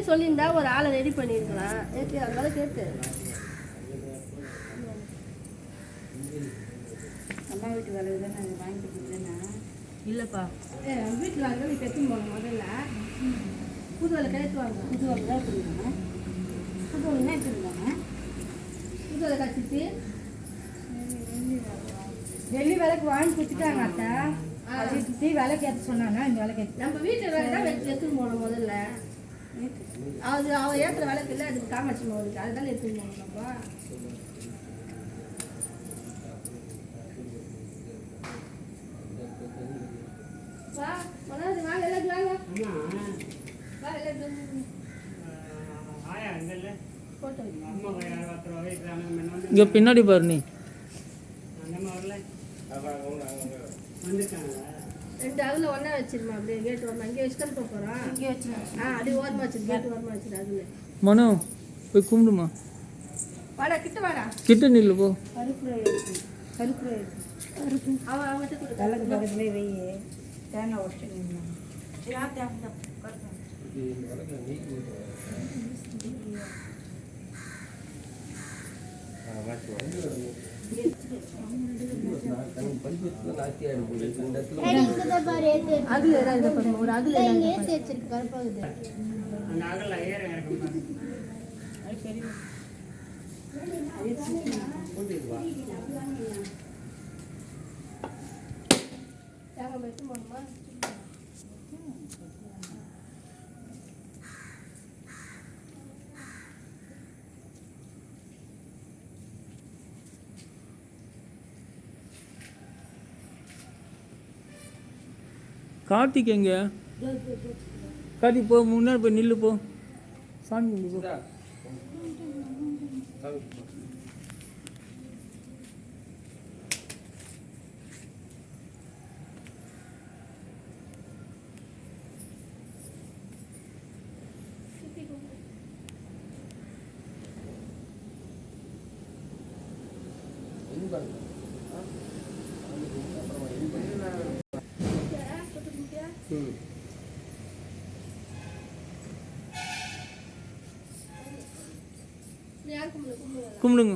சொல்லியிருந்தா ஒரு ஆளை ரெடி பண்ணிருக்கலாம். அதனால கேட்டு அம்மா வீட்டு வேலை தான் நாங்கள் வாங்கி கொடுத்தேன்னா இல்லைப்பா. வீட்டில் வாங்க நீ கட்டி போகணும். முதல்ல புது வேலை கழித்துவாங்க. புது வேலை தான் எடுத்துருந்தாங்க. புது வேலை தான் எடுத்துருந்தாங்க. புது வேலை கழிச்சிட்டு வெள்ளி விலைக்கு வாங்கி கொடுத்துட்டாங்க. அத்தை அதை சுற்றி விலைக்கு ஏற்ற சொன்னாங்க. இந்த விலைக்கு நம்ம வீட்டில் வேலை தான் எடுத்துன்னு போகணும். முதல்ல அது அவன் ஏற்றுற வேலைக்கு இல்லை. அதுக்கு காமாட்சி மகளுக்கு அதுதான் எடுத்துன்னு போகணும். நம்ம வா மனோஜ் வாங்க எல்லாரும் வாங்க. வா எல்லாரும் போட்டோ இங்கே பின்னாடி பாரு நீ. ரெண்டு அதில் ஒன்றா வச்சிருமா. அப்படியே கேட்டு வரணும். அங்கே வச்சுட்டு போகிறோம். இங்கே வச்சு அப்படியே ஓரமாக வச்சிரு. கேட்டு ஓரமாக வச்சிரு. அதில் மனோ போய் கும்பிடுமா. வாடா கிட்ட வாடா. கிட்ட நில்லு போ. கருப்புரை எடுத்து கருப்புரை எடுத்து அவன் அவன்கிட்ட கொடு. வெள்ளக்கு பக்கத்துலேயே வெய்ய தேங்காய் உடச்சிட்டு இருந்தாங்க. அகல ஏதாவது பண்ணுங்க. ஒரு அகல ஏற்றி வச்சிருக்கு. கருப்பாகுது. தேங்காய் எடுத்து போகணுமா? கார்த்திக் எங்க? கார்த்திக் போ, முன்னாடி போய் நில்லு போ. சாமி கும்பிடு போ. யார் கும்பிடுங்க. கும்பிடுங்க.